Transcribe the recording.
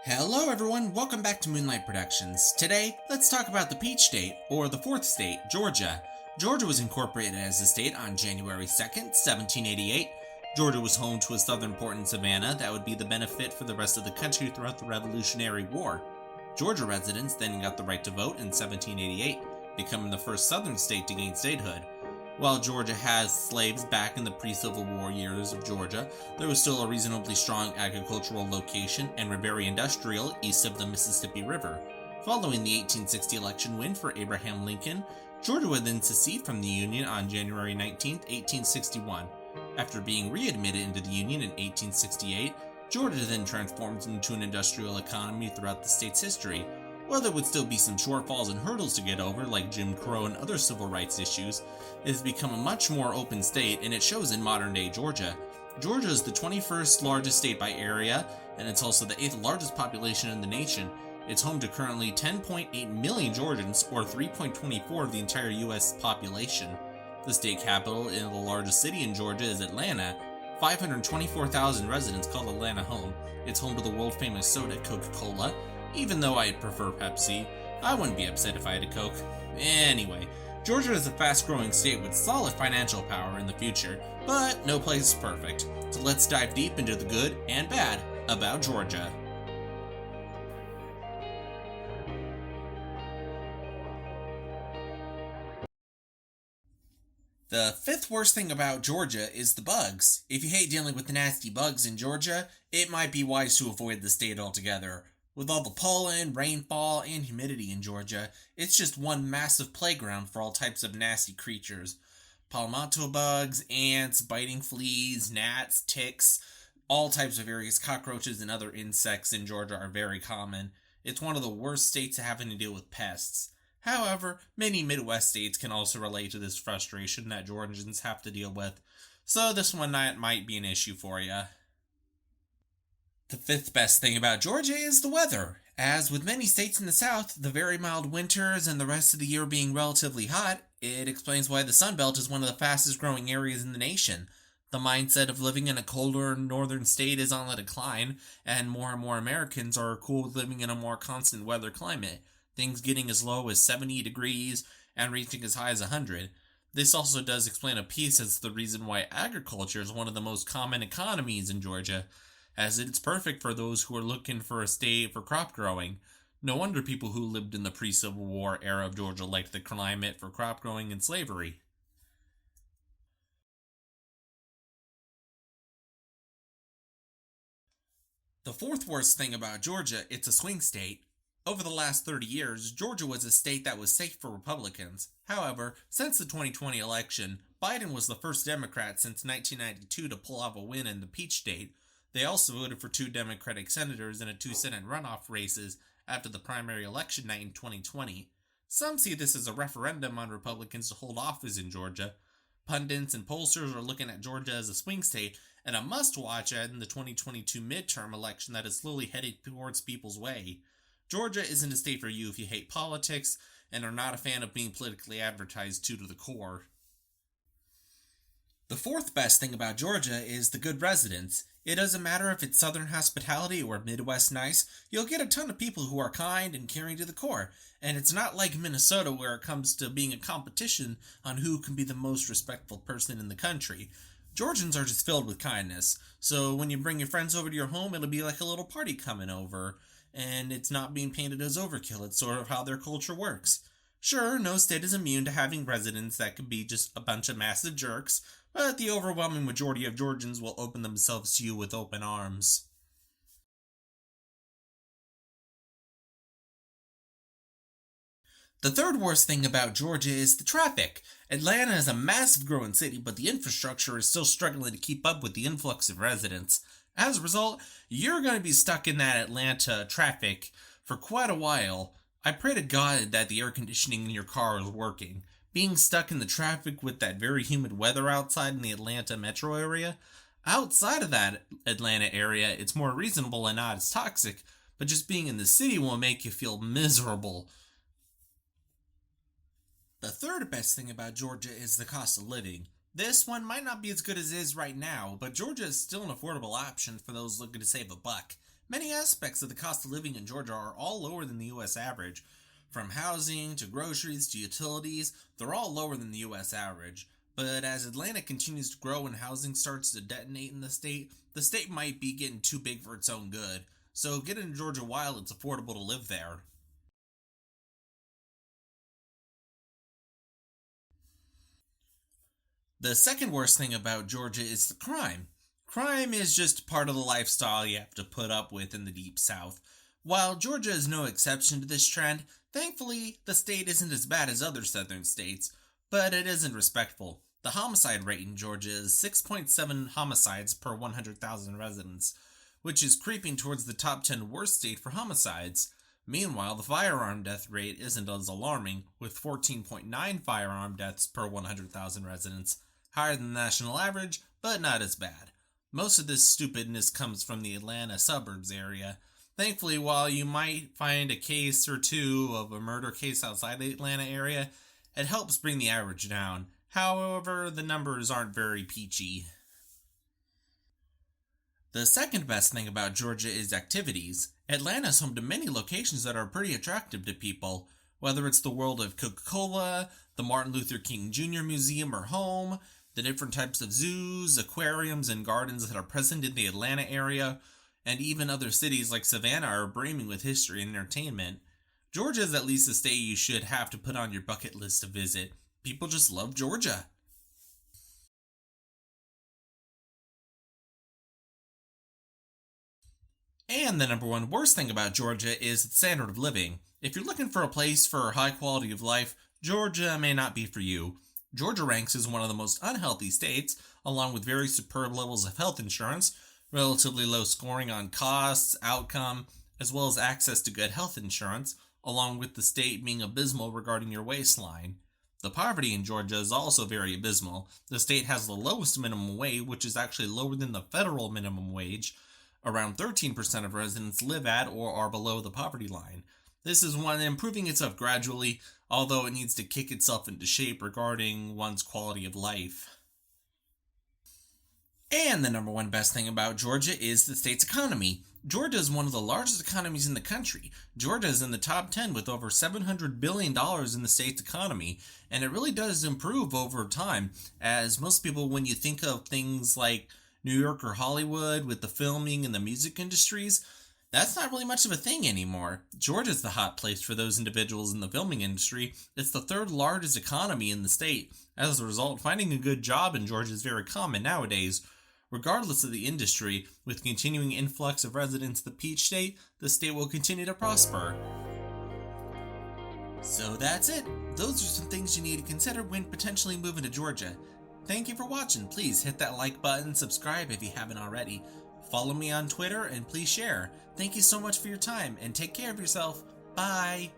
Hello everyone, welcome back to Moonlight Productions. Today, let's talk about the Peach State, or the fourth state, Georgia. Georgia was incorporated as a state on January 2nd, 1788. Georgia was home to a southern port in Savannah that would be the benefit for the rest of the country throughout the Revolutionary War. Georgia residents then got the right to vote in 1788, becoming the first southern state to gain statehood. While Georgia has slaves back in the pre-Civil War years of Georgia, there was still a reasonably strong agricultural location and were very industrial east of the Mississippi River. Following the 1860 election win for Abraham Lincoln, Georgia would then secede from the Union on January 19, 1861. After being readmitted into the Union in 1868, Georgia then transformed into an industrial economy throughout the state's history. While there would still be some shortfalls and hurdles to get over, like Jim Crow and other civil rights issues, it has become a much more open state, and it shows in modern-day Georgia. Georgia is the 21st largest state by area, and it's also the 8th largest population in the nation. It's home to currently 10.8 million Georgians, or 3.24 of the entire U.S. population. The state capital and the largest city in Georgia is Atlanta. 524,000 residents call Atlanta home. It's home to the world-famous soda Coca-Cola. Even though I prefer Pepsi, I wouldn't be upset if I had a Coke. Anyway, Georgia is a fast-growing state with solid financial power in the future, but no place is perfect. So let's dive deep into the good and bad about Georgia. The fifth worst thing about Georgia is the bugs. If you hate dealing with the nasty bugs in Georgia, it might be wise to avoid the state altogether. With all the pollen, rainfall, and humidity in Georgia, it's just one massive playground for all types of nasty creatures. Palmetto bugs, ants, biting fleas, gnats, ticks, all types of various cockroaches and other insects in Georgia are very common. It's one of the worst states having to deal with pests. However, many Midwest states can also relate to this frustration that Georgians have to deal with, so this one might be an issue for you. The fifth best thing about Georgia is the weather. As with many states in the South, the very mild winters and the rest of the year being relatively hot, it explains why the Sun Belt is one of the fastest growing areas in the nation. The mindset of living in a colder northern state is on the decline, and more Americans are cool with living in a more constant weather climate, things getting as low as 70 degrees and reaching as high as 100. This also does explain a piece as the reason why agriculture is one of the most common economies in Georgia, as it's perfect for those who are looking for a state for crop growing. No wonder people who lived in the pre-Civil War era of Georgia liked the climate for crop growing and slavery. The fourth worst thing about Georgia, it's a swing state. Over the last 30 years, Georgia was a state that was safe for Republicans. However, since the 2020 election, Biden was the first Democrat since 1992 to pull off a win in the Peach State. They also voted for two Democratic senators in a two Senate runoff races after the primary election night in 2020. Some see this as a referendum on Republicans to hold office in Georgia. Pundits and pollsters are looking at Georgia as a swing state and a must-watch in the 2022 midterm election that is slowly heading towards people's way. Georgia isn't a state for you if you hate politics and are not a fan of being politically advertised to the core. The fourth best thing about Georgia is the good residents. It doesn't matter if it's Southern hospitality or Midwest nice, you'll get a ton of people who are kind and caring to the core. And it's not like Minnesota where it comes to being a competition on who can be the most respectful person in the country. Georgians are just filled with kindness, so when you bring your friends over to your home, it'll be like a little party coming over. And it's not being painted as overkill, it's sort of how their culture works. Sure, no state is immune to having residents that could be just a bunch of massive jerks, but the overwhelming majority of Georgians will open themselves to you with open arms. The third worst thing about Georgia is the traffic. Atlanta is a massive growing city, but the infrastructure is still struggling to keep up with the influx of residents. As a result, you're going to be stuck in that Atlanta traffic for quite a while. I pray to God that the air conditioning in your car is working. Being stuck in the traffic with that very humid weather outside in the Atlanta metro area, outside of that Atlanta area, it's more reasonable and not as toxic, but just being in the city will make you feel miserable. The third best thing about Georgia is the cost of living. This one might not be as good as it is right now, but Georgia is still an affordable option for those looking to save a buck. Many aspects of the cost of living in Georgia are all lower than the US average. From housing to groceries to utilities, they're all lower than the US average. But as Atlanta continues to grow and housing starts to detonate in the state might be getting too big for its own good. So get into Georgia while it's affordable to live there. The second worst thing about Georgia is the crime. Crime is just part of the lifestyle you have to put up with in the Deep South. While Georgia is no exception to this trend, thankfully the state isn't as bad as other southern states, but it isn't respectful. The homicide rate in Georgia is 6.7 homicides per 100,000 residents, which is creeping towards the top 10 worst state for homicides. Meanwhile, the firearm death rate isn't as alarming, with 14.9 firearm deaths per 100,000 residents, higher than the national average, but not as bad. Most of this stupidness comes from the Atlanta suburbs area. Thankfully, while you might find a case or two of a murder case outside the Atlanta area, it helps bring the average down. However, the numbers aren't very peachy. The second best thing about Georgia is activities. Atlanta is home to many locations that are pretty attractive to people, whether it's the world of Coca-Cola, the Martin Luther King Jr. Museum or home, the different types of zoos, aquariums, and gardens that are present in the Atlanta area, and even other cities like Savannah are brimming with history and entertainment. Georgia is at least a state you should have to put on your bucket list to visit. People just love Georgia. And the number one worst thing about Georgia is the standard of living. If you're looking for a place for a high quality of life, Georgia may not be for you. Georgia ranks as one of the most unhealthy states, along with very superb levels of health insurance, relatively low scoring on costs, outcome, as well as access to good health insurance, along with the state being abysmal regarding your waistline. The poverty in Georgia is also very abysmal. The state has the lowest minimum wage, which is actually lower than the federal minimum wage. Around 13% of residents live at or are below the poverty line. This is one improving itself gradually, although it needs to kick itself into shape regarding one's quality of life. And the number one best thing about Georgia is the state's economy. Georgia is one of the largest economies in the country. Georgia is in the top 10 with over $700 billion in the state's economy, and it really does improve over time, as most people, when you think of things like New York or Hollywood with the filming and the music industries, that's not really much of a thing anymore. Georgia's the hot place for those individuals in the filming industry. It's the third largest economy in the state. As a result, finding a good job in Georgia is very common nowadays. Regardless of the industry, with continuing influx of residents to the Peach State, the state will continue to prosper. So that's it. Those are some things you need to consider when potentially moving to Georgia. Thank you for watching. Please hit that like button, subscribe if you haven't already. Follow me on Twitter and please share. Thank you so much for your time and take care of yourself. Bye.